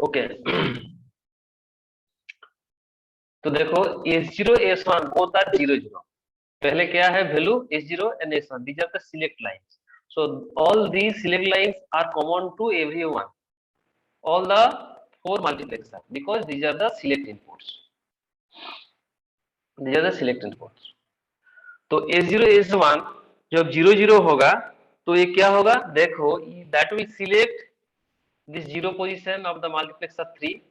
Okay तो देखो S0 S1 both are 0 0। पहले क्या है value S0 and S1, these are the select lines. So all these select lines are common to everyone, all the 4 multiplexer, because these are the select inputs. These are the select inputs. तो S0 S1 जब 0 0 होगा तो ये क्या होगा, देखो that will select this 0 position of the multiplexer 3,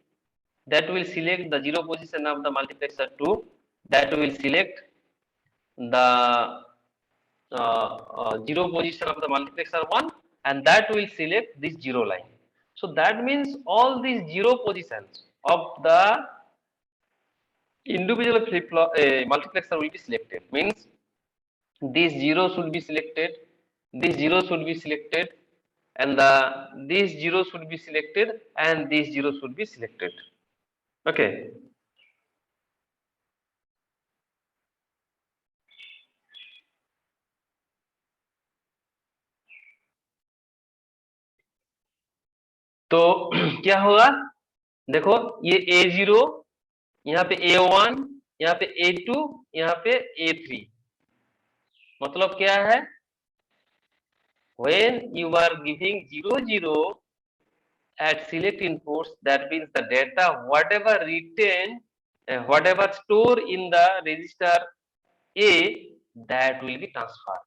that will select the 0 position of the multiplexer 2, that will select the 0 position of the multiplexer 1, and that will select this 0 line. So that means all these 0 positions of the individual flip-flop multiplexer will be selected. Means this 0 should be selected, this 0 should be selected, and this 0 should be selected, and this 0 should be selected. Okay. तो क्या होगा, देखो ये A0, यहाँ पे A1, यहाँ पे A2, यहाँ पे A3, मतलब क्या है, when you are giving 0 0 at select inputs, that means the data whatever written whatever stored in the register A, that will be transferred.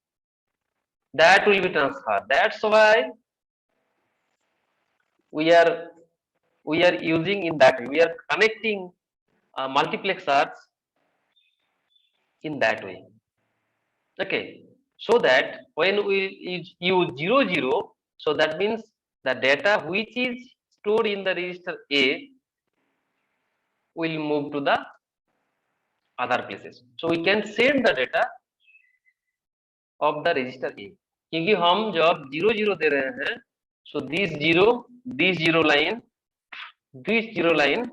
That's why we are using in that way, we are connecting multiplexers in that way. Okay, so that when we use 0 0, so that means the data which is stored in the register A will move to the other places. So we can send the data of the register A, क्योंकि हम जब 0 0 दे रहे हैं, so this 0 line, this 0 line,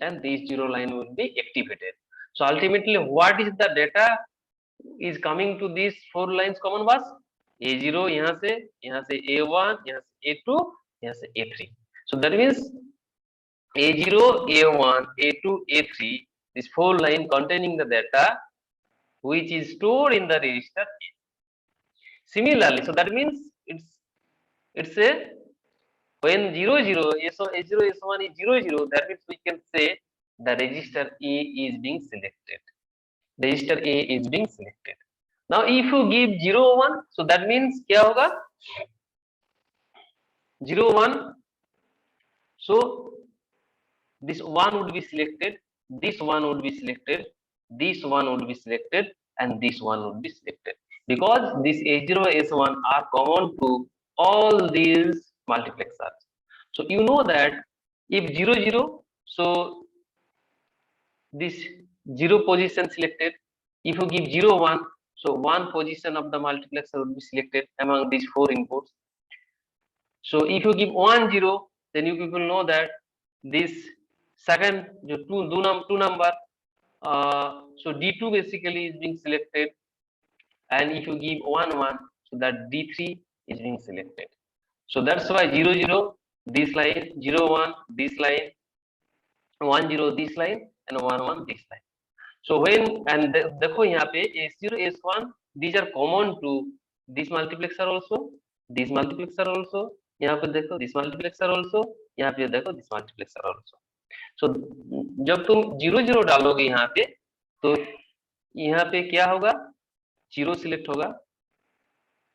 and this 0 line will be activated. So ultimately, what is the data is coming to these 4 lines common bus? A0 यहाँ से A1, यहाँ से A2, यहाँ से A3. So that means A0, A1, A2, A3, this 4 line containing the data which is stored in the register A. Similarly, so that means it's a when 0 0 S0 S1 is 0 0, that means we can say the register A is being selected. Register A is being selected. Now if you give 0 1, so that means क्या होगा, 0 1, so this 1 would be selected, this 1 would be selected, this 1 would be selected, and this 1 would be selected, because this A0 S1 are common to all these multiplexers. So you know that if 0 0, so this 0 position selected. If you give 0 1, so 1 position of the multiplexer will be selected among these 4 inputs. So if you give 1 0, then you people know that this second two number, so D2 basically is being selected, and if you give 1 1, so that D3 is being selected. So that's why 0 0 this line, 0 1 this line, 1 0 this line, and 1 1 this line. So when and देखो यहाँ पे S0 S1 these are common to this multiplexer also, this multiplexer also, यहाँ पे देखो this multiplexer also, यहाँ पे देखो this multiplexer also. So जब तुम 0 0 डालोगे यहाँ पे, तो यहाँ पे क्या होगा, 0 सिलेक्ट होगा,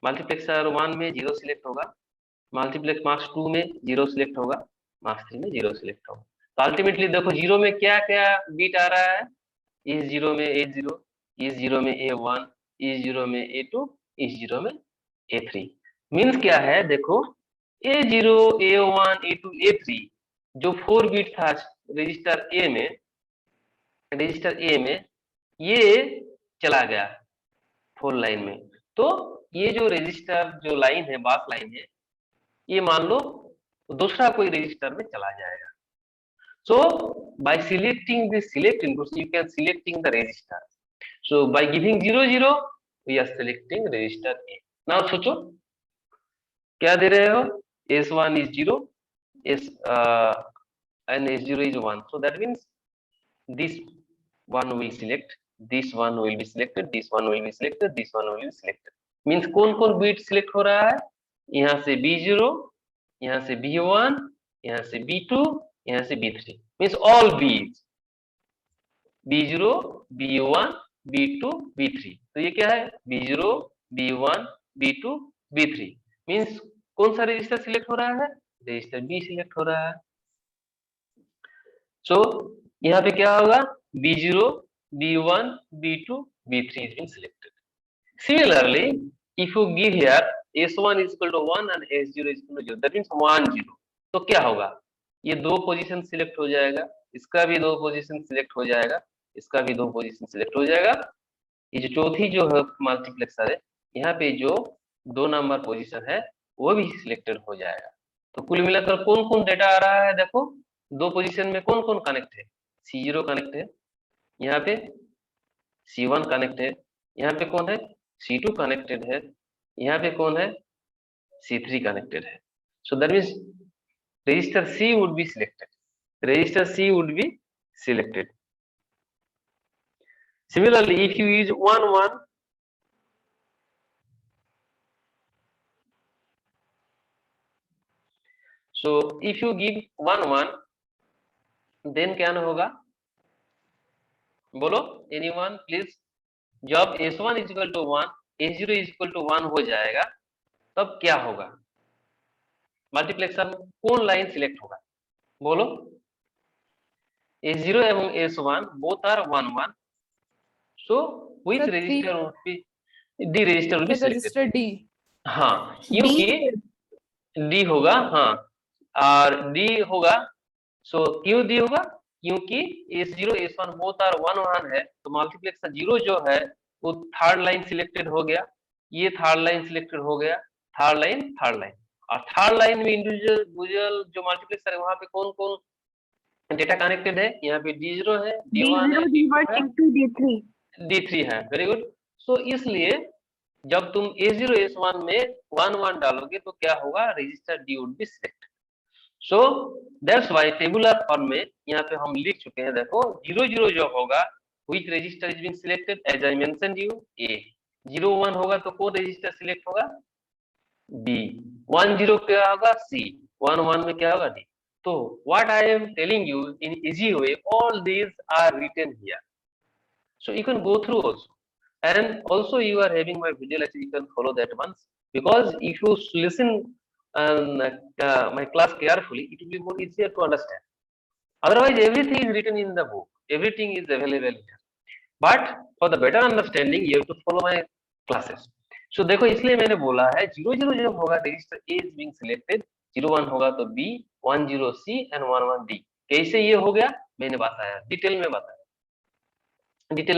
मल्टीप्लेक्सर 1 में 0 सिलेक्ट होगा, मल्टीप्लेक्स मार्क्स 2 में 0 सिलेक्ट होगा, मार्क्स 3 में 0 सिलेक्ट होगा. तो अल्टीमेटली देखो 0 में क्या क्या बीट आ रहा है, इस 0 में A0, इस 0 में A1, इस 0 में A2, इस 0 में A3. मीन्स क्या है, देखो A0, A1, A2, A3 जो 4 बीट था रजिस्टर A में, ये चला गया 4 लाइन में. तो ये जो रजिस्टर जो लाइन है, बास लाइन है, ये मान लो दूसरा कोई रजिस्टर में चला जाएगा. So by selecting the select inputs, you can selecting the register. So by giving 0 0, we are selecting register A. Now सोचो क्या दे रहे हो, S1 is 0, and S0 is 1. So that means this one will select, this one will be selected, this one will be selected, this one will be selected. Means कौन कौन beat select हो रहा है? यहाँ से B0, यहाँ से B1, यहाँ से B2, यहाँ से B3. Means all B's. B0, B1, B2, B3. तो ये क्या है? B0, B1, B2, B3. Means कौन सा रजिस्टर सिलेक्ट हो रहा है? रजिस्टर B सिलेक्ट हो रहा है. So यहाँ पे क्या होगा? B0, B1, B2, B3 is being selected. Similarly, if you give here S1 is equal to 1 and S0 is equal to 0, that means 1, 0. तो क्या होगा? ये दो पोजीशन सिलेक्ट हो जाएगा, इसका भी दो पोजीशन सिलेक्ट हो जाएगा, इसका भी दो पोजीशन सिलेक्ट हो जाएगा. ये जो चौथी जो है मल्टीप्लेक्सर है, यहाँ पे जो 2 नंबर पोजीशन है वो भी सिलेक्टेड हो जाएगा. तो कुल मिलाकर कौन कौन डेटा आ रहा है? देखो दो पोजीशन में कौन कौन कनेक्ट है? C0 कनेक्ट है, यहाँ पे C1 कनेक्ट है, यहाँ पे कौन है? C2 कनेक्टेड है, यहाँ पे कौन है? C3 कनेक्टेड है. So that means register C would be selected. Register C would be selected. Similarly, if you use 1, 1, so if you give 1, 1, then क्या ना होगा? बोलो anyone please. जब S1 is equal to 1, S0 is equal to 1 हो जाएगा, तब क्या होगा? मल्टीप्लेक्सर में कौन लाइन सिलेक्ट होगा? बोलो. S0 एवं S1 both are 1, 1. So which Sir, register would be? D register will be selected. register D. हाँ, क्योंकि D होगा, हाँ, और D होगा. So क्यों D होगा? क्योंकि S0, S1 both are 1, 1 है, तो मल्टीप्लेक्सर 0 जो है वो थर्ड लाइन सिलेक्टेड हो गया, ये थर्ड लाइन सिलेक्टेड हो गया, थर्ड लाइन, और थर्ड लाइन में इंडिविजुअल जो मल्टीप्लेक्सर है वहां पे कौन कौन डेटा कनेक्टेड है? यहाँ पे D0 है, D1 है, D2 है, D3 है. Very good. सो इसलिए जब तुम A0, S1 में 1, 1 डालोगे तो क्या होगा? Register D would be selected. So that's why tabular form में यहाँ पे हम लिख चुके हैं. देखो 0, 0 जो होगा which register is being selected? As I mentioned you, A. 0, 1 होगा तो कौन रजिस्टर सिलेक्ट होगा? B. 1, 0 क्या होगा? C. 1, 1 में क्या होगा? D. तो what I am telling you in easy way, all these are written here. So you can go through also. And also you are having my video lecture, you can follow that once. Because if you listen my class carefully, it will be more easier to understand. Otherwise, everything is written in the book. Everything is available here. But for the better understanding, you have to follow my classes. So देखो इसलिए मैंने बोला है 0, 0 जब होगा register A is being selected, 0, 1 होगा तो B, 1, 0 C and 1, 1 D. कैसे ये हो गया मैंने बताया, डिटेल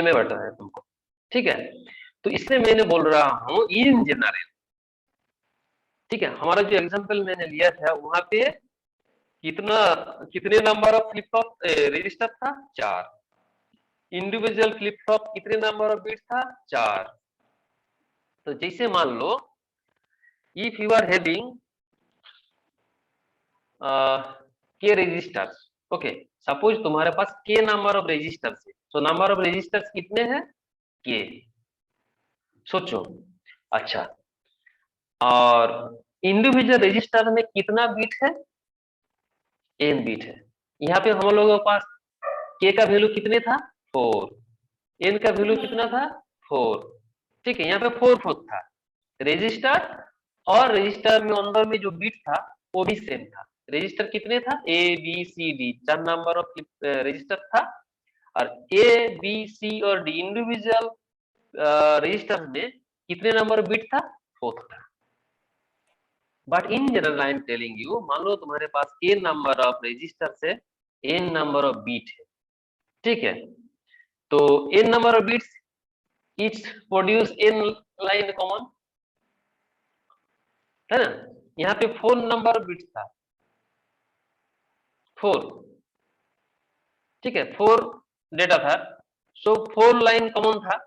में बताया तुमको. ठीक है. तो इसलिए मैंने बोल रहा हूँ इन जनरल. ठीक है. हमारा जो एग्जांपल मैंने लिया था वहां पे कितने number of flip flop register था? 4. इंडिविजुअल फ्लिप फ्लॉप कितने नंबर ऑफ बिट्स था? 4. तो जैसे मान लो if you are having k registers. Okay, suppose तुम्हारे पास k नंबर ऑफ रजिस्टर्स है. तो नंबर ऑफ रजिस्टर्स कितने हैं? k. सोचो. अच्छा, और इंडिविजुअल रजिस्टर में कितना बीट है? n बीट है. यहाँ पे हम लोगों के पास k का वैल्यू कितने था? 4. n का वैल्यू कितना था? 4. ठीक है. यहाँ पे 4 4 था. रजिस्टर और रजिस्टर में अंदर में जो बीट था वो भी सेम था. रजिस्टर कितने था? A B C D 4 number of register था, और A B C और D इंडिविजुअल रजिस्टर में कितने नंबर बिट था? 4 था. But in general I am telling you, मान लो तुम्हारे पास n नंबर ऑफ रजिस्टर से n नंबर ऑफ बीट है. ठीक है. तो n number of bits each produce n line common है ना. यहाँ पे 4 नंबर ऑफ बिट्स था, 4. ठीक है. 4 डेटा था. सो 4 लाइन कॉमन था,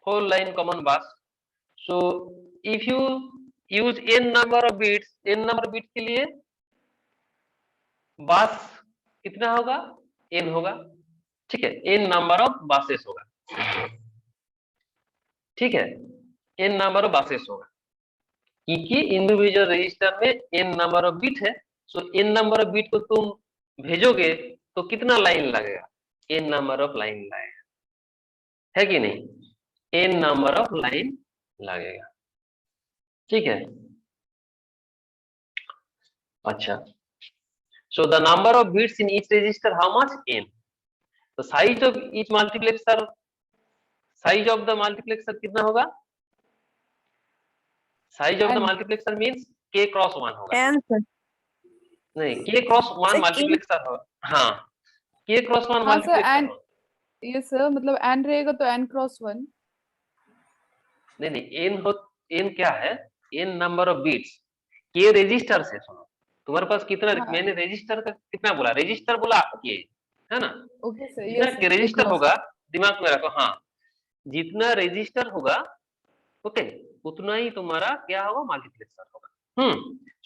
4 लाइन कॉमन बस. So if you use n number of bits, n number bit के लिए बस कितना होगा, n होगा, ठीक है, n नंबर ऑफ बसेस होगा, ठीक है, n नंबर ऑफ बसेस होगा, क्योंकि इंडिविजुअल रजिस्टर में n नंबर ऑफ बिट है। सो n नंबर ऑफ बिट को तुम भेजोगे तो कितना लाइन लगेगा, n नंबर ऑफ लाइन लगेगा, है कि नहीं, n नंबर ऑफ लाइन लगेगा, ठीक है। अच्छा, so the number of bits in each register how much, n, the size of each multiplexer, size of the multiplexer कितना होगा, size of the And multiplexer means k cross 1 होगा, n sir. नहीं k cross 1 Sir, k multiplexer होगा, हाँ k cross 1 हाँ sir multiplexer n, होगा, ये sir मतलब n रहेगा तो n×1। नहीं नहीं n हो, n क्या है, n number of bits, k register से, सुनो तुम्हारे पास कितना, हाँ मैंने रजिस्टर का कितना बोला, रजिस्टर बोला k, है ना, ओके सर, जितना yes k sir, register k×1। होगा, दिमाग में रखो, हाँ जितना रजिस्टर होगा, ओके, उतना ही तुम्हारा क्या होगा, मल्टीप्लेक्सर होगा।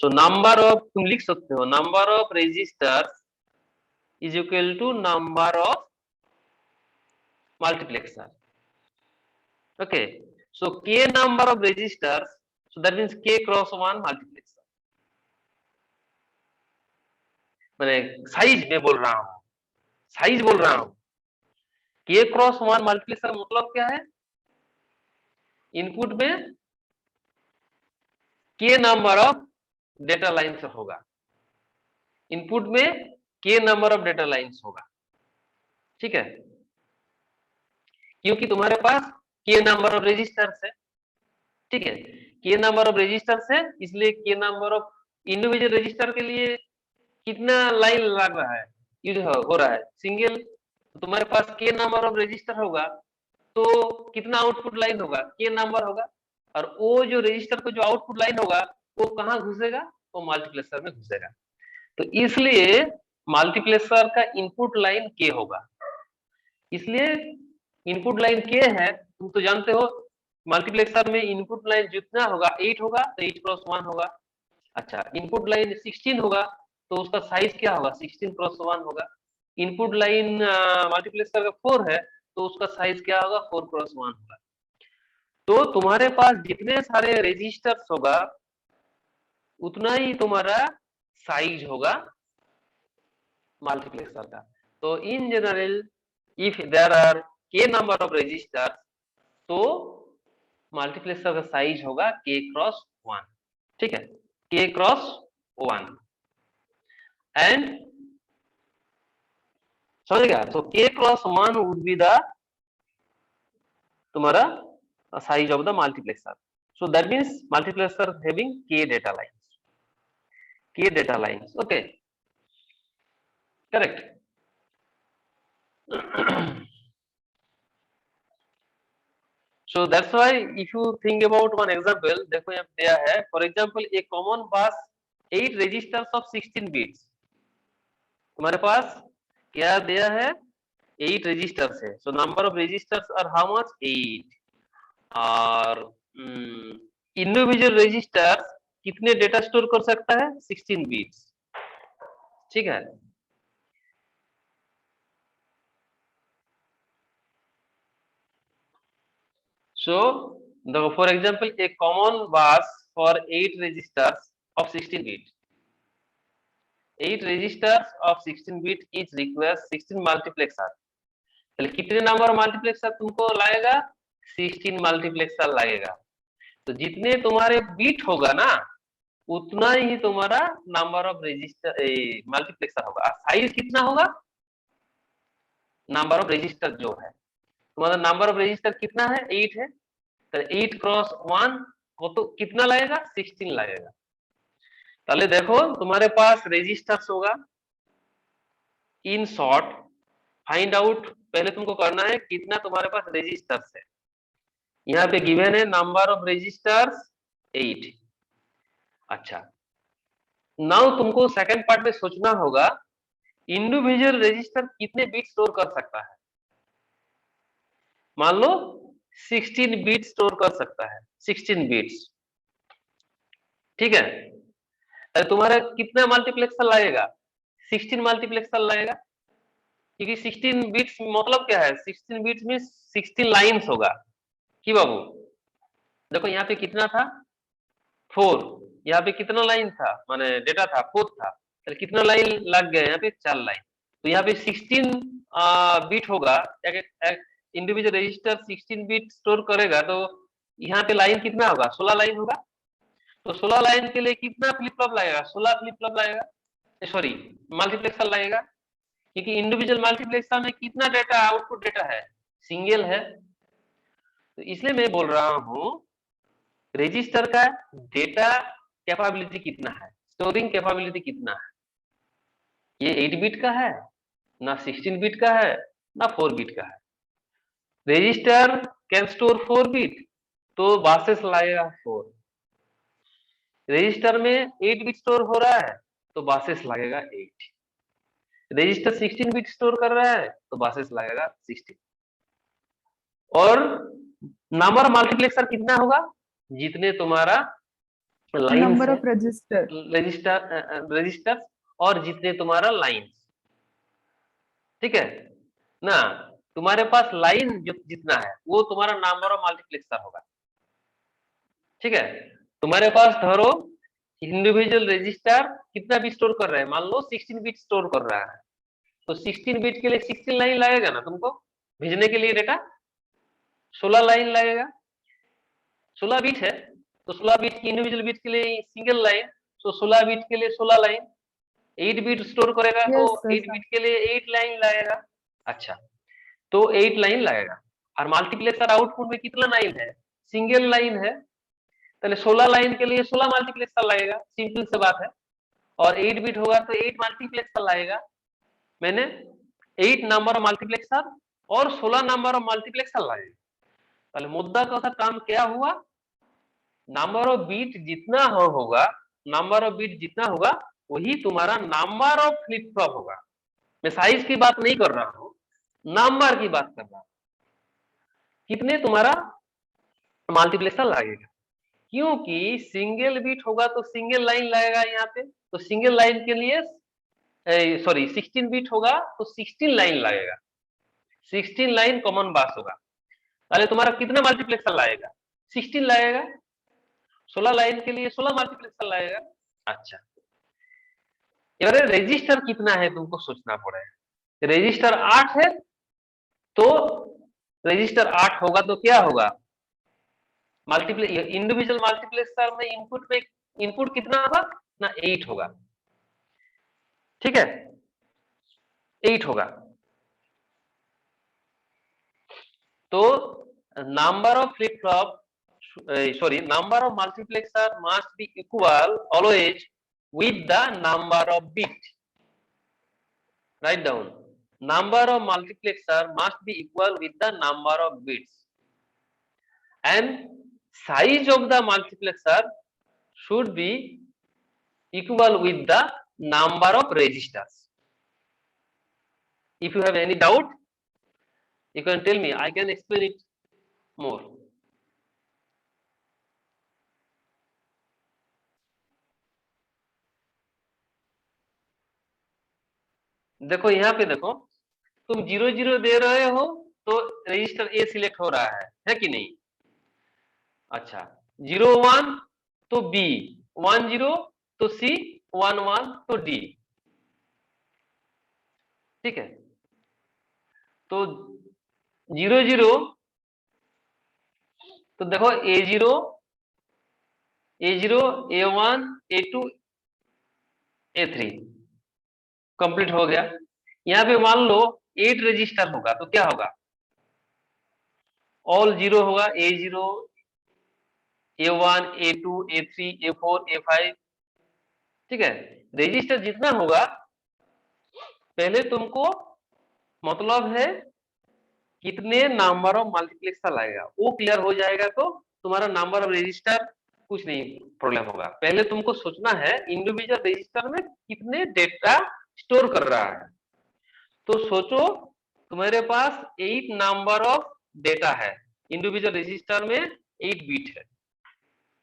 सो नंबर ऑफ, तुम लिख सकते हो number of registers is equal to number of multiplexer, okay. So k number of registers, so that means k cross 1 multiplexer, मैंने साइज में बोल रहा हूं, साइज बोल रहा हूं, k क्रॉस 1 मल्टीप्लेक्सर मतलब क्या है, इनपुट में k number of data lines होगा, इनपुट में k number of data lines होगा, ठीक है, क्योंकि तुम्हारे पास k नंबर ऑफ रजिस्टर्स है, ठीक है, k नंबर ऑफ रजिस्टर्स है, इसलिए k number of individual register के लिए कितना लाइन लग रहा है, यूज हो रहा है, सिंगल, तो तुम्हारे पास k नंबर ऑफ रजिस्टर होगा तो कितना आउटपुट लाइन होगा, k नंबर होगा, और वो जो रजिस्टर को जो आउटपुट लाइन होगा वो कहाँ घुसेगा, वो मल्टीप्लेक्सर में घुसेगा, तो इसलिए मल्टीप्लेक्सर का इनपुट लाइन k होगा, इसलिए इनपुट लाइन k है, तुम तो जानते हो मल्टीप्लेक्सर में इनपुट लाइन जितना होगा 8 होगा तो 8 क्रॉस 1 होगा, अच्छा इनपुट लाइन 16 होगा तो उसका साइज क्या होगा, 16 क्रॉस 1 होगा, इनपुट लाइन मल्टीप्लेक्सर का 4 है तो उसका साइज क्या होगा, 4 क्रॉस 1 होगा, तो तुम्हारे पास जितने सारे रजिस्टर्स होगा उतना ही तुम्हारा साइज होगा मल्टीप्लेक्सर का, तो in general if there are k number of registers तो मल्टीप्लेक्सर का साइज होगा k क्रॉस 1, ठीक है, k क्रॉस 1 एंड, समझ गया, तो k cross 1 would be the तुम्हारा size of the multiplexer, so that means multiplexer having k data lines, okay, correct. So that's why if you think about one example, देखो यहाँ पे दिया है, for example a common bus 8 registers of 16 bits, तुम्हारे पास क्या दिया है, 8 registers है, so number of registers are how much, 8, और individual registers कितने डेटा स्टोर कर सकता है, 16 बिट्स, ठीक है, so the for example a common bus for 8 registers of 16 bit, 8 registers of 16 bit each requires 16 multiplexer, चलिए कितने नंबर मल्टीप्लेक्सर तुमको लगेगा, 16 मल्टीप्लेक्सर लगेगा, तो जितने तुम्हारे बीट होगा ना उतना ही तुम्हारा नंबर ऑफ रजिस्टर मल्टीप्लेक्सर होगा, साइज कितना होगा, नंबर ऑफ रजिस्टर जो है, तुम्हारा नंबर ऑफ रजिस्टर कितना है, 8 है, तो 8 क्रॉस 1 वो तो कितना लगेगा, 16 लगेगा, पहले देखो तुम्हारे पास रजिस्टर्स होगा, इन शॉर्ट फाइंड आउट, पहले तुमको करना है कितना तुम्हारे पास रजिस्टर्स है, यहाँ पे गिवन है नंबर ऑफ रजिस्टर्स 8, अच्छा नाउ तुमको सेकंड पार्ट में सोचना होगा इंडिविजुअल रजिस्टर कितने बिट स्टोर कर सकता है, मान लो 16 बिट स्टोर कर सकता है, 16 बिट्स, ठीक है, तो तुम्हारा कितना मल्टीप्लेक्सर लगेगा, 16 मल्टीप्लेक्सर लाएगा, क्योंकि 16 बिट्स मतलब क्या है, 16 बिट्स में 16 लाइन्स होगा कि बाबू। देखो यहाँ पे कितना था 4, यहाँ पे कितना लाइन था, माने डेटा था 4 था, तो कितना लाइन लग गया यहाँ पे 4 लाइन। तो यहाँ पे 16 बिट होगा, एक इंडिविजुअल रजिस्टर 16 बिट स्टोर करेगा, तो यहाँ पे लाइन कितना होगा, 16 लाइन होगा। तो 16 लाइन के लिए कितना फ्लिप फ्लॉप लगेगा, 16 फ्लिप फ्लॉप लगेगा, सॉरी मल्टीप्लेक्सर लगेगा, क्योंकि इंडिविजुअल मल्टीप्लेक्सर में कितना डेटा आउटपुट डेटा है, सिंगल है। तो इसलिए मैं बोल रहा हूँ रजिस्टर का डेटा कैपेबिलिटी कितना है, स्टोरिंग कैपेबिलिटी कितना है, ये 8 बिट का है ना 16 बिट का है ना 4 बिट का है। रजिस्टर कैन स्टोर 4 बिट, तो बासेस लाएगा 4। रजिस्टर में 8 बिट स्टोर हो रहा है तो बासेस लगेगा 8। रजिस्टर 16 बिट स्टोर कर रहा है तो बासेस लगेगा 16। और नंबर मल्टीप्लेक्सर कितना होगा, जितने तुम्हारा लाइन्स नंबर है ऑफ रजिस्टर, रजिस्टर और जितने तुम्हारा लाइन्स, ठीक है ना। तुम्हारे पास लाइन जितना है वो तुम्हारा नंबर ऑफ मल्टीप्लेक्सर होगा, ठीक है। तुम्हारे पास धरो इंडिविजुअल रजिस्टर कितना भी स्टोर कर रहा है, मान लो 16 बिट स्टोर कर रहा है, तो 16 बिट के लिए 16 लाइन लगेगा ना तुमको भेजने के लिए डेटा, 16 लाइन लगेगा। 16 बिट है तो 16 बिट की इंडिविजुअल बिट के लिए सिंगल लाइन, तो 16 बिट के लिए 16 लाइन। 8 बिट स्टोर करेगा तो यस 8 बिट के लिए 8 लाइन लगेगा। अच्छा, तो 8 लाइन लगेगा। और मल्टीप्लेक्सर आउटपुट में कितना लाइन है, सिंगल लाइन है, तो 16 लाइन के लिए 16 मल्टीप्लेक्सर लगेगा, सिंपल सी बात है। और 8 बिट होगा तो 8 मल्टीप्लेक्सर लगेगा। मैंने 8 नंबर मल्टीप्लेक्सर और 16 नंबर मल्टीप्लेक्सर लगेगा। তাহলে मुद्दा का काम क्या हुआ, नंबर ऑफ बीट जितना होगा, नंबर ऑफ बीट जितना होगा वही तुम्हारा नंबर ऑफ फ्लिप फ्लॉप होगा। मैं साइज की बात नहीं कर रहा हूं, नंबर की बात कर रहा हूं, कितने तुम्हारा मल्टीप्लेक्सर लगेगा। क्योंकि सिंगल बीट होगा तो सिंगल लाइन लगेगा यहाँ पे, तो सिंगल लाइन के लिए सॉरी 16 बीट होगा तो 16 लाइन लगेगा, 16 लाइन कॉमन बास होगा। ताहले तुम्हारा कितना मल्टीप्लेक्सर लगेगा, 16 लगेगा। 16 लाइन के लिए 16 मल्टीप्लेक्सर लगेगा। अच्छा, এবারে रजिस्टर कितना है तुमको सोचना पड़ेगा। रजिस्टर 8 है तो रजिस्टर 8 होगा तो क्या होगा, इंडिविजुअल मल्टीप्लेक्सर में इनपुट कितना होगा ना 8 होगा, ठीक है 8 होगा। तो number of flip flop sorry number of multiplexer must be equal always with the number of bit. Write down, number of multiplexer must be equal with the number of bits, and size of the multiplexer should be equal with the number of registers. If you have any doubt you can tell me, I can explain it more. देखो यहाँ पे देखो, तुम 0 0 दे रहे हो तो register ए select हो रहा है कि नहीं। अच्छा 0 1 तो बी, 1 0 तो सी, 1 1 तो डी, ठीक है। तो 0 0 तो देखो A0 A0 A1 A2 A3 complete हो गया। यहाँ पे मान लो 8 रजिस्टर होगा तो क्या होगा, ऑल 0 होगा, A0 A1 A2 A3 A4 A5, ठीक है। रजिस्टर जितना होगा पहले तुमको मतलब है कितने नंबर ऑफ मल्टीप्लेक्सर लगेगा वो क्लियर हो जाएगा तो तुम्हारा नंबर ऑफ रजिस्टर कुछ नहीं प्रॉब्लम होगा। पहले तुमको सोचना है इंडिविजुअल रजिस्टर में कितने डेटा स्टोर कर रहा है। तो सोचो तुम्हारे पास 8 नंबर ऑफ डेटा है, इंडिविजुअल रजिस्टर में 8 बिट है,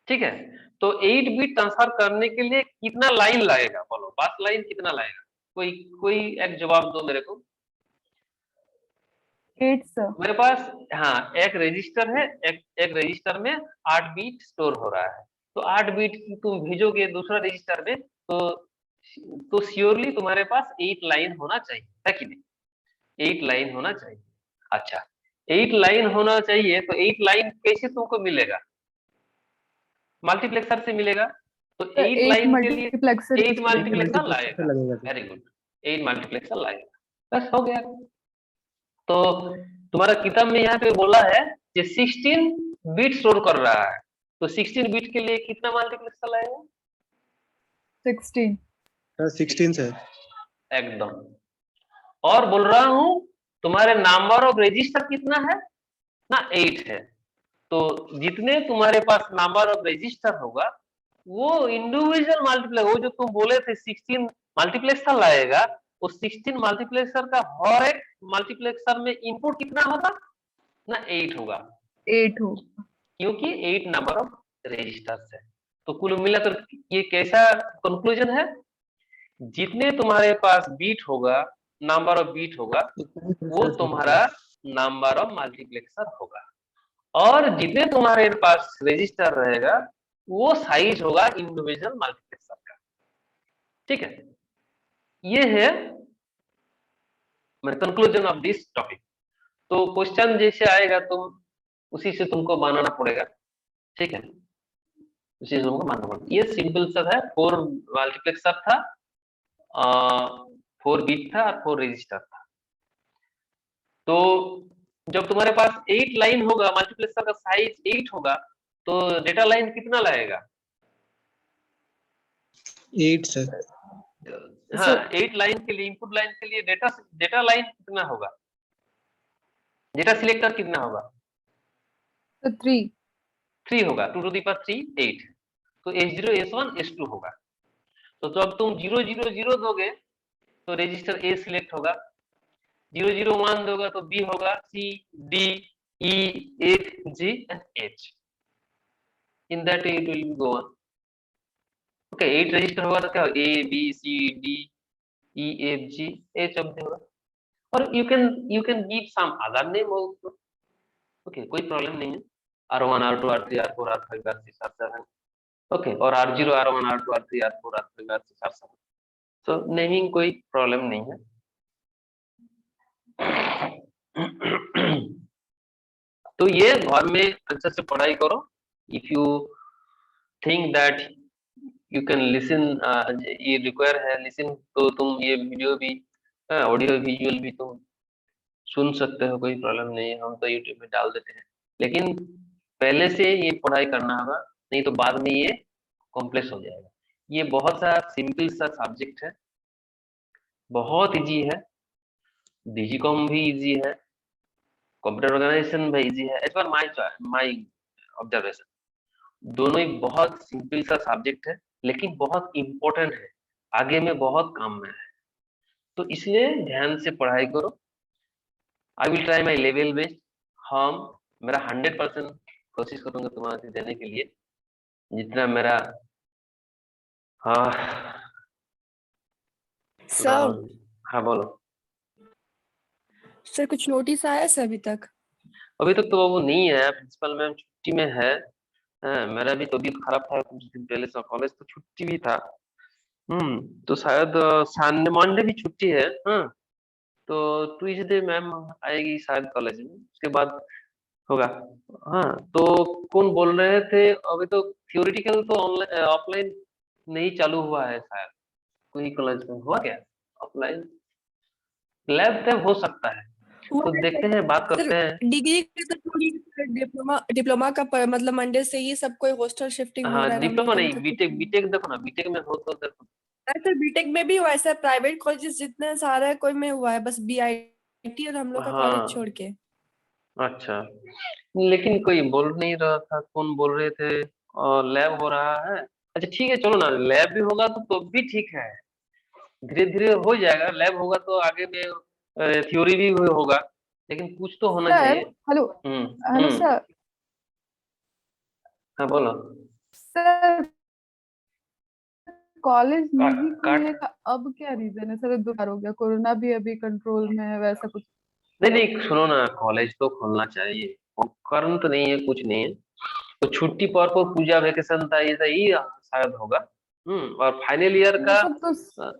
ठीक है। तो 8 बिट ट्रांसफर करने के लिए कितना लाइन लगेगा, बोलो 5 लाइन कितना लगेगा, कोई कोई एक जवाब दो मेरे को। 8 सर। मेरे पास, हाँ, एक रजिस्टर है, एक रजिस्टर में 8 बीट स्टोर हो रहा है। तो 8 बीट तुम भेजोगे दूसरा रजिस्टर में, तो श्योरली तुम्हारे पास 8 लाइन होना चाहिए, है कि नहीं? 8 लाइन होना चाहिए। अच्छा, 8 लाइन होना चाहिए, तो 8 लाइन कैसे तुमको मिलेगा? मल्टीप्लेक्सर से मिलेगा। तो 8 8 लाइन के लिए मल्टीप्लेक्सर 8 यूज करेंगे। मल्टीप्लेक्सर मल्टीप्लेक्सर लाएगा। लगेगा। वेरी गुड, 8 मल्टीप्लेक्सर लाएगा, बस हो गया। तो तुम्हारा किताब में यहाँ पे बोला है कि 16 बीट स्टोर कर रहा है, तो 16 बीट के लिए कितना मल्टीप्लेक्सर लाएगा? 16। 16 से एकदम। और बोल रहा हूँ तुम्हारे नंबर ऑफ रजिस्टर कितना है ना? 8 है। तो जितने तुम्हारे पास नंबर ऑफ रजिस्टर होगा, वो इंडिविजुअल मल्टीप्लेक्स, वो जो तुम बोले थे 16 मल्टीप्लेक्सर लाएगा, उस 16 मल्टीप्लेक्सर का हर एक मल्टीप्लेक्सर में इनपुट कितना होगा ना? 8 होगा, 8 हो। क्योंकि 8 नंबर ऑफ रजिस्टर्स है। तो कुल मिलाकर ये कैसा कंक्लूजन है? जितने तुम्हारे पास बीट होगा, नंबर ऑफ बीट होगा, वो तुम्हारा नंबर ऑफ मल्टीप्लेक्सर होगा। और जितने तुम्हारे पास रजिस्टर रहेगा, वो साइज होगा इंडिविजुअल मल्टीप्लेक्सर का। ठीक है, ये है मेरा कंक्लूजन ऑफ दिस टॉपिक। तो क्वेश्चन जैसे आएगा तुम उसी से तुमको बनाना पड़ेगा। ठीक है, उसी से तुमको बनाना पड़ेगा। ये सिंपल सा है, 4 मल्टीप्लेक्सर था, 4 बीट था और 4 रजिस्टर था। तो जब तुम्हारे पास 8 लाइन होगा, मल्टीप्लेक्सर का साइज 8 होगा, तो डेटा लाइन कितना लाएगा? 8 से हाँ, 8 लाइन के लिए, इनपुट लाइन के लिए डेटा लाइन कितना होगा? डेटा सिलेक्टर कितना होगा? तो 3। 3 होगा, 2 टू द पावर 3 8। तो S0 S1 S2 होगा। तो जब तुम 0 0 0 दोगे तो रजिस्टर A सिलेक्ट होगा, 0 0 1 दोगे तो B होगा, C D E F G and H। In that it will go on. Okay, 8 register होगा तो क्या होगा? A B C D E F G H अब होगा। और you can give some other name also। Okay, कोई problem नहीं है। R1 R2 R3 R4 R5 R6 R7। Okay, और R0 R1 R2 R3 R4 R5 R6 R7। तो naming कोई problem नहीं है। तो ये घर में अच्छे से पढ़ाई करो। If you think that you can listen, ये रिक्वायर है लिसन, तो तुम ये वीडियो भी, ऑडियो विजुअल भी तुम सुन सकते हो, कोई प्रॉब्लम नहीं है। हम तो यूट्यूब में डाल देते हैं, लेकिन पहले से ये पढ़ाई करना होगा, नहीं तो बाद में ये कॉम्प्लेक्स हो जाएगा। ये बहुत सा सिंपल सा सब्जेक्ट है, बहुत इजी है। डिजीकॉम भी इजी है, कंप्यूटर ऑर्गेनाइजेशन भी इजी है, एज पर माय ऑब्जर्वेशन। दोनों ही बहुत सिंपल सा सब्जेक्ट है, लेकिन बहुत इंपॉर्टेंट है, आगे में बहुत काम में है। तो इसलिए ध्यान से पढ़ाई करो। I will try my level best. हम मेरा 100% कोशिश करूंगा तुम्हारे देने के लिए, जितना मेरा, हाँ सर हाँ बोलो। सर कुछ नोटिस आया सर अभी तक? अभी तक तो वो नहीं है, प्रिंसिपल मैम छुट्टी में है। मेरा भी तबीयत खराब था कुछ दिन पहले से, कॉलेज तो छुट्टी भी था। तो शायद संडे मंडे भी छुट्टी है। हाँ, तो ट्यूसडे मैम आएगी शायद कॉलेज में, उसके बाद होगा। हाँ, तो कौन बोल रहे थे? अभी तो थियोरिटिकल तो ऑनलाइन ऑफलाइन नहीं चालू हुआ है शायद, कोई कॉलेज में हुआ क्या ऑफलाइन? लैब तब हो सकता है, हुआ तो है देखते हैं, बात सर। करते हैं। डिग्री के तो थोड़ी डिप्लोमा का मतलब मंडे से ही सब कोई हॉस्टल शिफ्टिंग हो हाँ, रहा है, हम लोग डिप्लोमा का नहीं, मतलब बीटेक, बीटेक देखो ना, बीटेक में हो तो देखो। सर बीटेक में भी वैसा प्राइवेट कॉलेजेस जितने सारे कोई में हुआ है, बस बीआईटी और हम लोग का कॉलेज हाँ, छोड़ के। अच्छा, लेकिन कोई बोल नहीं रहा था, कौन बोल रहे थे? और लैब हो रहा है। अच्छा ठीक है, चलो ना, लैब भी होगा तो भी ठीक है, धीरे धीरे हो जाएगा। लैब होगा तो आगे में थ्योरी भी होगा, लेकिन कुछ तो होना सर चाहिए। हेलो। हम्म हेलो हम्म सर। हाँ बोलो। सर कॉलेज काट नहीं काट खुलने का अब क्या रीजन है सर? दोबारा हो गया, कोरोना भी अभी कंट्रोल में है, वैसा कुछ? नहीं नहीं, सुनो ना, कॉलेज तो खोलना चाहिए, और कारण तो नहीं है, कुछ नहीं है। तो छुट्टी पर को पूजा वेकेशन था, ये सही शायद होगा। और फाइनल ईयर वो का सब तो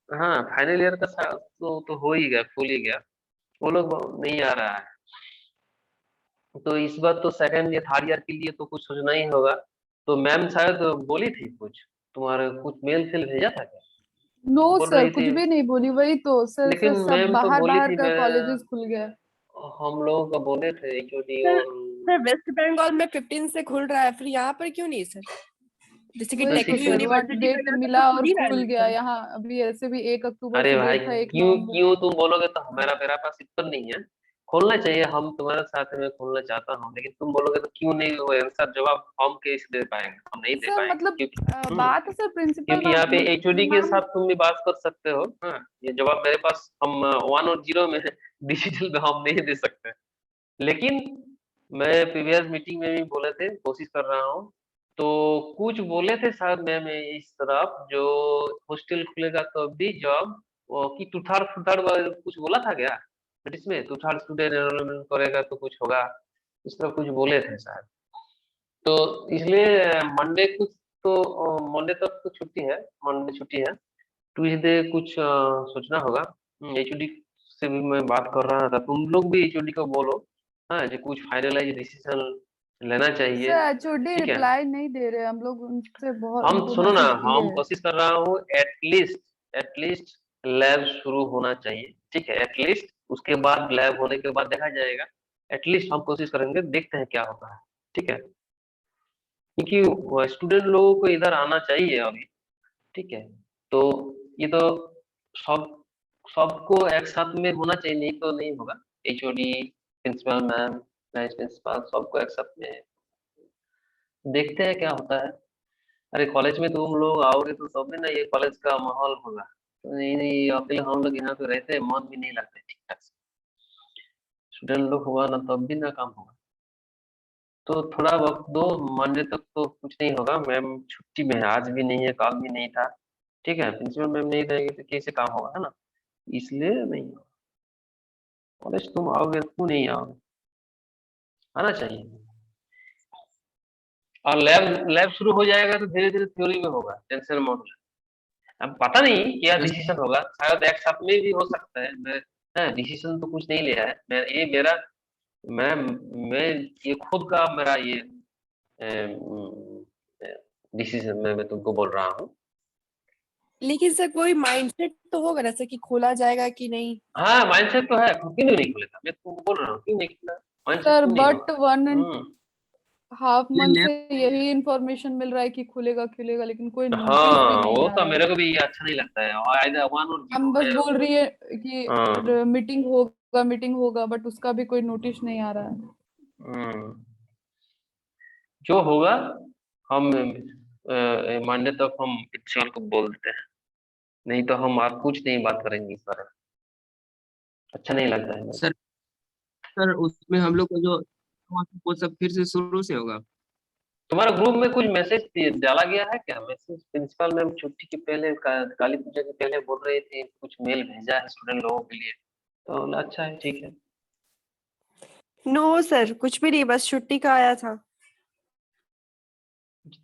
हाँ, फाइनल ईयर का शायद तो हो ही गया, खुल ही गया। वो लोग नहीं आ रहा है। तो इस बार तो सेकंड या थर्ड ईयर के लिए तो कुछ सोचना ही होगा। तो मैम शायद बोली थी कुछ, तुम्हारे कुछ मेल फिल भेजा था क्या? नो बोल सर, रही कुछ थी, भी नहीं बोली। वही तो सर, लेकिन सब मैम तो बाहर बोली बाहर थी, का मैं कॉलेजेस खुल गया। हम लोगों को बोले थे एचओडी सर और सर वेस्ट बंगाल में 15 से खुल रहा है, फिर यहाँ पर क्यों नहीं सर? जैसे कि वही तो टेक्नो ठीक है। सर, वहाँ यूनिवर्सिटी डेट वगैरह सब मिला तो खुल और ही रहा है खुल ना गया। सर। यहाँ अभी ऐसे भी 1 अक्टूबर अरे से भाई, डेट था, 1 क्यों नवंबर क्यों तुम बोलोगे तो हमारा मेरा पास इतना नहीं है। खोलना चाहिए, हम तुम्हारे साथ में खोलना चाहता हूँ, लेकिन तुम बोलोगे तो क्यों नहीं, वो आंसर जवाब हम कैसे दे पाएंगे, हम नहीं दे सर पाएंगे, मतलब क्योंकि बात सर प्रिंसिपल क्योंकि यहाँ पे एचओडी के मैम। साथ तुम भी बात कर सकते हो। हाँ, ये जवाब मेरे पास, हम 1 और 0 में डिजिटल में हम नहीं दे सकते। लेकिन मैं प्रीवियस मीटिंग में भी बोले थे, कोशिश कर रहा हूँ। तो कुछ बोले थे शायद मैम इस तरफ, जो हॉस्टल खुलेगा तो भी जॉब, वो कि तुथार फुथार कुछ बोला था क्या? बट इसमें तुथार स्टूडेंट एनरोलमेंट करेगा तो कुछ होगा, इस तरह कुछ बोले थे शायद। तो इसलिए मंडे कुछ, तो मंडे तक तो छुट्टी है, मंडे छुट्टी है। ट्यूसडे कुछ सोचना होगा। एचओडी से भी मैं बात कर रहा था, तुम लोग भी एचओडी को बोलो, हाँ, जो कुछ फाइनलाइज डिसीजन लेना चाहिए। सर एचओडी ठीक है, रिप्लाई नहीं दे रहे, हम लोग उनसे बहुत हम उनको सुनो ना, मैसेज किए हम हैं। कोशिश कर रहा हूँ, एटलीस्ट लैब शुरू होना चाहिए। ठीक है, एटलीस्ट उसके बाद लैब होने के बाद देखा जाएगा। एटलीस्ट हम कोशिश करेंगे, देखते हैं क्या होता है। ठीक है, क्योंकि स्टूडेंट लोगों को इधर आना चाहिए अभी। ठीक है, तो ये तो सब सबको एक साथ में होना चाहिए, नहीं तो नहीं होगा। HOD, principal ma'am, vice principal, सबको एक साथ में देखते हैं क्या होता है। अरे कॉलेज में तुम लोग आओगे तो तब भी ना ये कॉलेज का माहौल होगा। तो नहीं नहीं, अकेले हम लोग यहाँ पे रहते हैं, मन भी नहीं लगता ठीक ठाक से। स्टूडेंट लोग हुआ ना तब भी ना काम होगा। तो थोड़ा वक्त दो, मंडे तक तो कुछ नहीं होगा। मैम छुट्टी में है, आज भी नहीं है, कल भी नहीं था। ठीक है, प्रिंसिपल मैम नहीं रहेगी तो कैसे काम होगा, है ना? इसलिए नहीं होगा। कॉलेज तुम आओगे, क्यों नहीं आओगे? आना चाहिए। और लैब लैब शुरू हो जाएगा तो धीरे धीरे थ्योरी में होगा, टेंशन मत लो। अब पता नहीं क्या यस डिसीजन होगा, शायद एक साथ में भी हो सकता है। मैं डिसीजन तो कुछ नहीं लिया है, ये मेरा, मैं ये खुद का मेरा ये डिसीजन मैं तुमको बोल रहा हूँ। लेकिन सर कोई माइंडसेट तो होगा ना सर कि खोला जाएगा कि नहीं? हाँ, माइंडसेट तो है, क्यों नहीं खुलेगा, मैं तुमको बोल रहा हूँ, क्यों नहीं खुला, माइंडसेट सर क्यों नहीं बट होगा। 1.5 ये मंथ लैब से यही इंफॉर्मेशन मिल रहा है कि खुलेगा खुलेगा, लेकिन कोई नोटिस भी हाँ, नहीं वो आ तो रहा मेरे है। को भी ये अच्छा नहीं लगता है, और आइदर 1 और 0 हम बस है बोल वो। रही है हाँ, कि मीटिंग होगा, बट उसका भी कोई नोटिस नहीं आ रहा है। हम्म, जो होगा, हम मंडे तक हम प्रिंसिपल को बोल देते हैं। नहीं तो हम आप कुछ नहीं बात करेंगे इस बारे में, अच्छा नहीं लगता है मेरे को। सर। सर उसमें हम लोग को जो वो सब फिर से शुरू से होगा। तुम्हारा ग्रुप में कुछ मैसेज डाला गया है क्या? मैसेज प्रिंसिपल मैम छुट्टी के पहले, काली पूजा के पहले बोल रहे थे कुछ मेल भेजा है स्टूडेंट लोगों के लिए। तो बोला, अच्छा है, ठीक है। नो सर, कुछ भी नहीं, बस छुट्टी का आया था।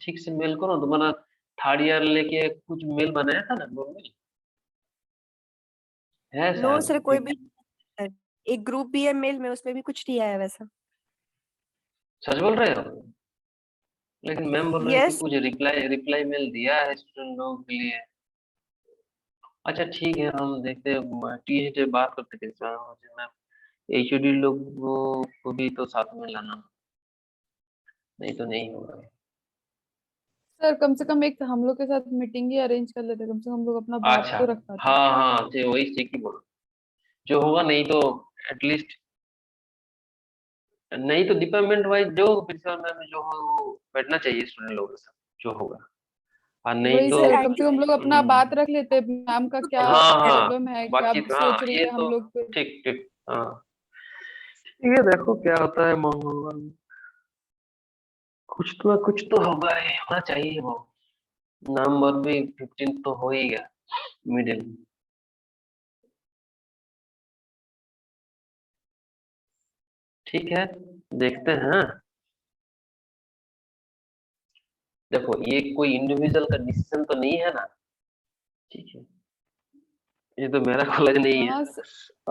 ठीक से मेल करो, तुम्हारा थर्ड ईयर लेके कुछ मेल बनाया था ना ग्रुप में, है नो सर, कोई शायद। भी सर, एक ग्रुप भी है मेल में, उसमें भी कुछ नहीं आया वैसा। सच बोल रहे हो? लेकिन मैम बोल रही थी यस। कुछ रिप्लाई रिप्लाई मेल दिया है स्टूडेंट लोगों के लिए। अच्छा ठीक है, हम देखते हैं, ट्यूजडे बात करते हैं मैम, एचओडी लोगों को भी तो साथ में लाना, नहीं तो नहीं होगा। सर कम से कम एक हम लोग के साथ मीटिंग ही अरेंज कर लेते, कम से कम हम लोग अपना बात अच्छा, तो रख पाते। हाँ हाँ, तो वही चीज ही बोलो, जो होगा, नहीं तो एटलीस्ट, नहीं तो डिपार्टमेंट वाइज जो प्रिंसिपल मैम जो हो वो बैठना चाहिए स्टूडेंट लोगों के साथ, जो होगा। और नहीं वही तो सर, कम से कम हम लोग अपना हम्म, बात रख लेते, मैम का क्या हाँ हाँ, प्रॉब्लम है, क्या बातचीत, सोच हाँ, रही ये है हम तो लोग। ठीक ठीक, हाँ, ठीक है, देखो क्या होता है मंगलवार में। कुछ तो होगा ही, होना चाहिए वो। नवंबर भी 15 तो हो ही गया मिडिल। ठीक है, देखते हैं। देखो ये कोई इंडिविजुअल का डिसीजन तो नहीं है ना, ठीक है, ये तो मेरा कॉलेज नहीं है हाँ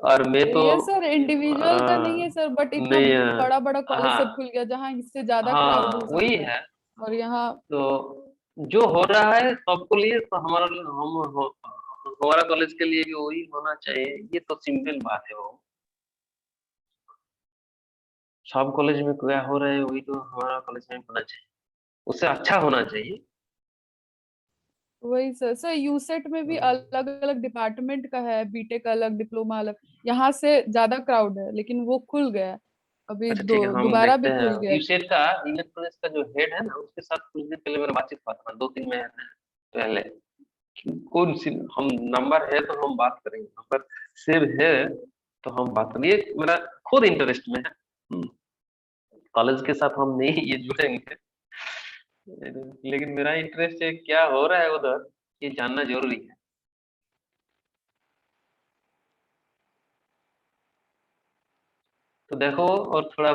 और मैं तो ये सर इंडिविजुअल का नहीं है अ, सर, बट इतना नहीं बड़ा बड़ा कॉलेज सब हाँ खुल गया जहाँ इससे ज्यादा क्राउड हाँ हो वही सकता है। है। और यहाँ तो जो हो रहा है सबको लिए तो हमारा कॉलेज के लिए भी वही होना चाहिए, ये तो सिंपल बात है। वो सब कॉलेज में क्या हो रहा है वही तो हमारा कॉलेज में होना चाहिए, उससे अच्छा होना चाहिए। वही सर यूसेट में भी हम्म। अलग अलग डिपार्टमेंट का है, बीटेक अलग, डिप्लोमा अलग। यहाँ से ज्यादा क्राउड है, लेकिन वो खुल गया है अभी, अच्छा ठीक है, हम दोबारा देखते भी हैं। खुल गया है। यूसेट का इलेक्ट्रॉनिक्स का जो हेड है ना, उसके साथ कुछ दिन पहले मेरा बातचीत हुआ था, 2-3 महीने पहले। कौन सी हम नंबर है तो हम बात करेंगे, नंबर सेव है तो हम बात करेंगे, ये मेरा खुद इंटरेस्ट में है। कॉलेज के साथ हम नहीं ये जुड़ेंगे, लेकिन मेरा इंटरेस्ट है क्या हो रहा है उधर, ये जानना जरूरी है। तो देखो और थोड़ा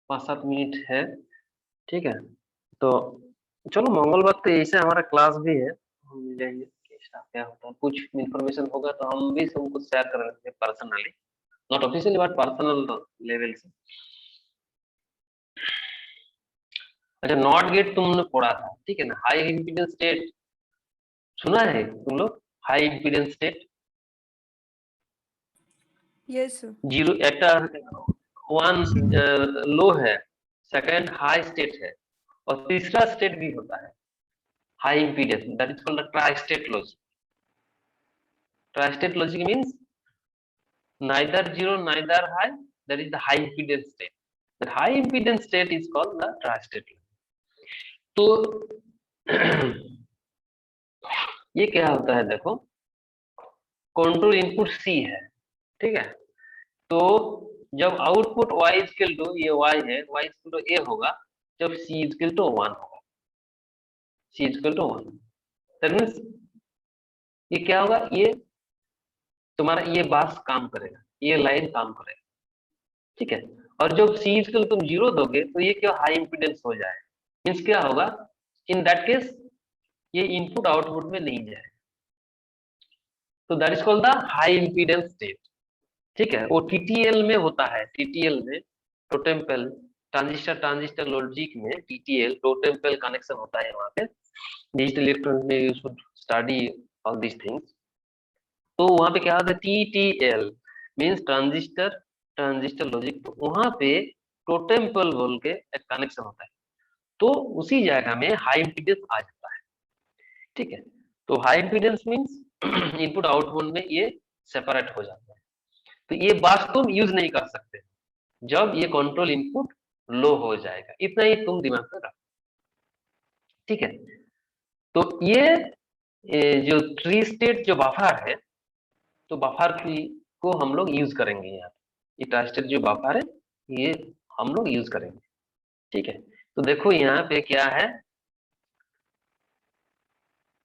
5-7 मिनट है, ठीक है। तो चलो मंगलवार तो ऐसे हमारा क्लास भी है, हम मिल जाएंगे कैसा क्या होता है, कुछ इन्फॉर्मेशन होगा तो हम भी तुमको शेयर करेंगे personally, not officially but personal level से। अच्छा नॉट गेट तुमने पढ़ा था, ठीक है ना, हाई इम्पीडेंस स्टेट सुना है तुम लोग, high impedance state. Yes zero একটা वन लो है, सेकंड हाई स्टेट है, और तीसरा स्टेट भी होता है high impedance, that is called tri state logic. Tri state logic means neither zero neither high, that is the high impedance state. The high impedance state is called the tri state. तो ये क्या होता है देखो, control input सी है, ठीक है। तो जब आउटपुट y इक्वल टू, ये y है, y इक्वल टू a होगा जब c इक्वल टू 1 होगा, c equal to 1, that means ये क्या होगा, ये तुम्हारा ये बास काम करेगा, ये लाइन काम करेगा, ठीक है। और जब c इक्वल तुम 0 दोगे तो ये क्या हाई इंपीडेंस हो जाए, मींस क्या होगा, इन दैट केस ये इनपुट आउटपुट में नहीं जाए, तो that is called the high impedance state, ठीक है। वो टीटीएल में होता है, टीटीएल में टोटेम पेल ट्रांजिस्टर ट्रांजिस्टर लॉजिक में टीटीएल टोटेम पेल कनेक्शन होता है वहां पे, डिजिटल इलेक्ट्रॉनिक्स में you should study all this things. तो वहां पे क्या होता है, TTL means transistor transistor logic, तो वहां पे टोटेम पेल बोल के एक कनेक्शन होता है, तो उसी जगह में हाई इंपीडेंस आ जाता है, ठीक है। तो high impedance means input output में ये सेपरेट हो जाता है, तो ये बात तुम यूज नहीं कर सकते जब ये कंट्रोल इनपुट लो हो जाएगा, इतना ही तुम दिमाग में रखो, ठीक है। तो ये जो ट्री स्टेट जो बफर है, तो बफर की को हम लोग यूज करेंगे यहाँ पे, ये ट्री स्टेट जो बफर है ये हम लोग यूज करेंगे, ठीक है। तो देखो यहाँ पे क्या है,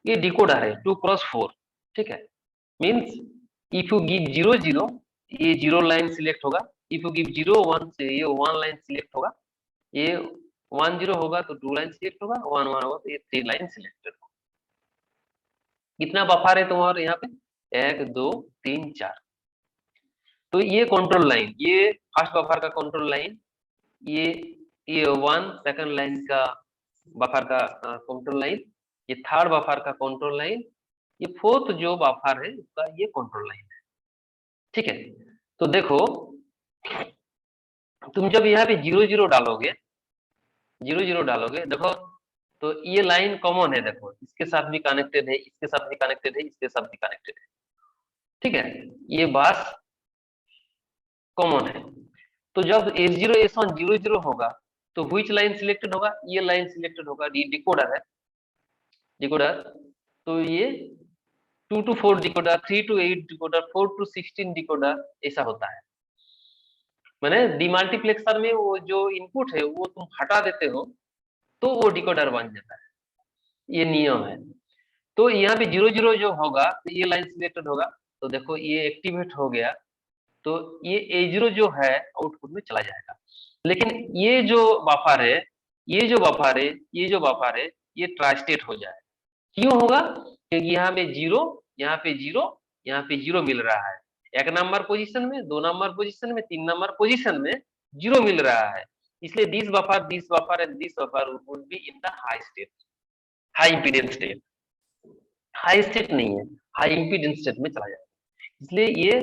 ये डिकोडर है 2x4, ठीक है। मीन्स इफ यू गिव 0 0, ये 0 लाइन सिलेक्ट होगा, इफ यू गिव 0 1 से ये 1 लाइन सिलेक्ट होगा, ये 1 0 होगा तो 2 लाइन सिलेक्ट होगा, 1 1 होगा तो ये 3 लाइन सिलेक्टेड होगा। कितना बफर है तुम्हारे यहाँ पे, 1 2 3 4, तो ये कंट्रोल लाइन, ये फर्स्ट बफर का कंट्रोल लाइन, ये ये 1 सेकंड लाइन का बफर का कंट्रोल लाइन, ये थर्ड बफर का कंट्रोल लाइन, ये फोर्थ जो बफर है उसका ये कंट्रोल लाइन है, ठीक है। तो देखो तुम जब यहाँ पे 0 0 डालोगे, 0 0 डालोगे, देखो तो ये लाइन कॉमन है, देखो इसके साथ भी कनेक्टेड है, इसके साथ भी कनेक्टेड है, इसके साथ भी कनेक्टेड है, ठीक है, ये बास कॉमन है। तो जब S0 S1 0 0 होगा तो व्हिच लाइन सिलेक्टेड होगा, ये लाइन सिलेक्टेड होगा, ये डिकोडर है, डिकोडर, तो ये 2 to 4 decoder, 3 to 8 decoder, 4 to 16 decoder, ऐसा होता है। मैंने डीमल्टीप्लेक्सर में वो जो इनपुट है वो तुम हटा देते हो तो वो डिकोडर बन जाता है, ये नियम है। तो यहाँ पे 0 0 जो होगा तो ये लाइन सिलेक्टेड होगा, तो देखो ये एक्टिवेट हो गया, तो ये A0 जो है आउटपुट में चला जाएगा। लेकिन ये जो बफर है, ये जो बफर है, ये जो बफर है, ये ट्रांसलेट हो जाए। क्यों होगा? क्योंकि यहाँ पे 0, यहाँ पे 0, यहाँ पे 0 मिल रहा है। 1 नंबर पोजीशन में, 2 नंबर पोजीशन में, 3 नंबर पोजीशन में 0 मिल रहा है। इसलिए this buffer and this buffer would be in the high state, high impedance state. High state नहीं है, हाई इंपीडेंस स्टेट में चला जाएगा। इसलिए ये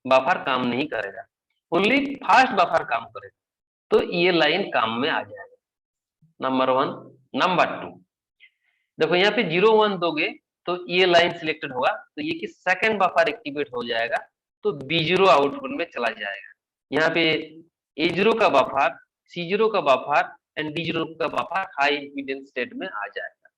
बफर काम नहीं करेगा, ओनली फास्ट बफर काम करेगा। तो ये लाइन काम में आ जाएगा, नंबर 1। नंबर 2, देखो यहाँ पे 0 1 दोगे तो ये लाइन सिलेक्टेड होगा, तो ये कि सेकंड बफर एक्टिवेट हो जाएगा, तो B0 आउटपुट में चला जाएगा। यहाँ पे A0 का बफर, C0 का बफर एंड D0 का बफर हाई इंपीडेंस स्टेट में आ जाएगा।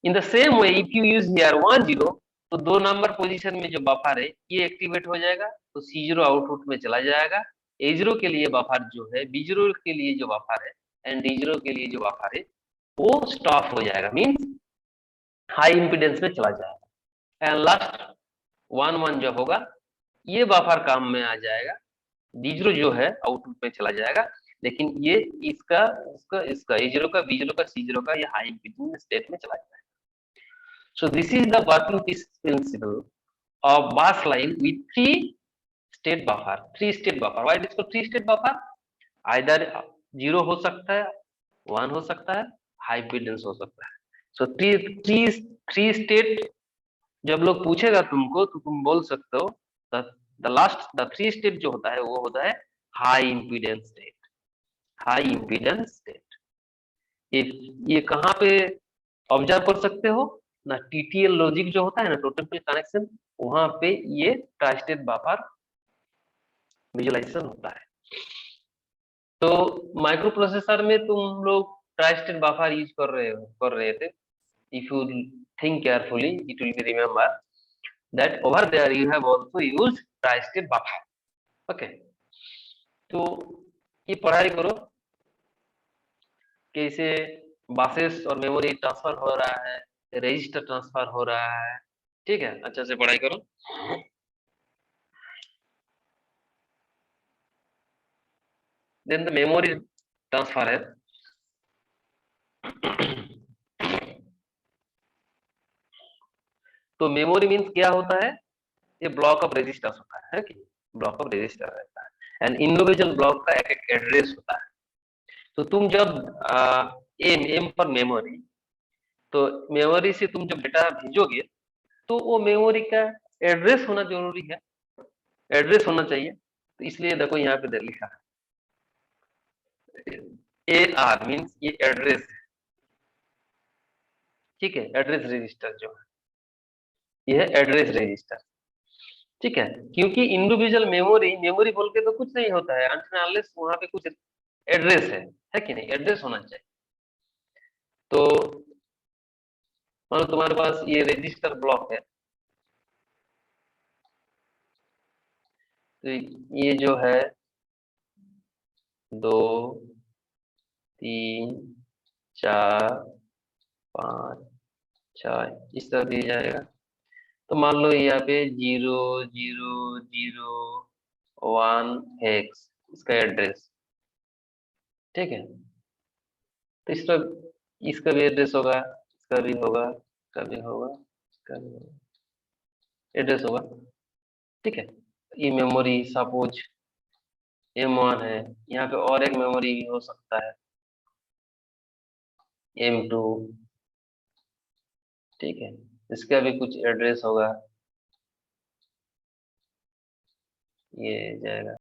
In the same way if you use here 1 0, तो 2 नंबर पोजीशन में जो बफर है ये एक्टिवेट हो जाएगा, तो C0 आउटपुट में चला जाएगा। A0 के लिए बफर जो है, B0 के लिए जो बफर है एंड D0 के लिए जो बफर है वो स्टॉप हो जाएगा, मींस हाई इंपीडेंस में चला जाएगा। एंड लास्ट 1 1 जो होगा ये बफर काम में आ जाएगा, D0 जो है आउटपुट में चला जाएगा। लेकिन ये इसका A0 का, B0 का, C0 का ये हाई इंपीडेंस स्टेट में चला जाएगा। So this is the working principle of bus line with 3 state buffer. 3 state buffer. Why it is called 3 state buffer? Either 0 हो सकता है, 1 हो सकता है, हाई इंपीडेंस हो सकता है। So 3 state जब लोग पूछेगा तुमको तो तुम बोल सकते हो द 3 स्टेट जो होता है वो होता है high impedance state, high impedance state. ये कहाँ पे ऑब्जर्व कर सकते हो ना, TTL लॉजिक जो होता है ना, टोटल टेबल कनेक्शन, वहां पे ये ट्रांसलेट बफर विजुअलाइजेशन होता है। तो माइक्रो प्रोसेसर में तुम लोग ट्रांसलेट बफर यूज कर रहे थे। If you think carefully, it will be remember that over there you have also used tri-state buffer. Okay, तो ये पढ़ाई करो कैसे बसेस और मेमोरी ट्रांसफर हो रहा है, रजिस्टर ट्रांसफर हो रहा है। ठीक है, अच्छा से पढ़ाई करो। देन द मेमोरी ट्रांसफर है। तो मेमोरी मीन्स क्या होता है? ये ब्लॉक ऑफ रजिस्टर्स होता है कि ब्लॉक ऑफ रजिस्टर रहता है एंड इंडिविजुअल ब्लॉक का एक एक एड्रेस होता है। तो तुम जब एम पर मेमोरी, तो मेमोरी से तुम जब डेटा भेजोगे तो वो मेमोरी का एड्रेस होना जरूरी है, एड्रेस होना चाहिए। तो इसलिए देखो यहाँ पे लिखा है AR मीन्स ये एड्रेस है। ठीक है, एड्रेस रजिस्टर जो है ये है एड्रेस रजिस्टर। ठीक है, क्योंकि इंडिविजुअल मेमोरी बोल के तो कुछ नहीं होता है अनलेस वहां पे कुछ एड्रेस है कि नहीं, एड्रेस होना चाहिए। तो मान लो तुम्हारे पास ये रजिस्टर ब्लॉक है, तो ये जो है 2 3 4 5 6 इस तरह दिया जाएगा। तो मान लो यहाँ पे 0 0 0 1 हेक्स इसका एड्रेस। ठीक है, तो इसका भी एड्रेस होगा, इसका भी होगा, इसका भी होगा, इसका भी होगा, एड्रेस होगा। ठीक है, ये मेमोरी सपोज M1 है, यहाँ पे और एक मेमोरी हो सकता है M2। ठीक है, इसका भी कुछ एड्रेस होगा, ये जाएगा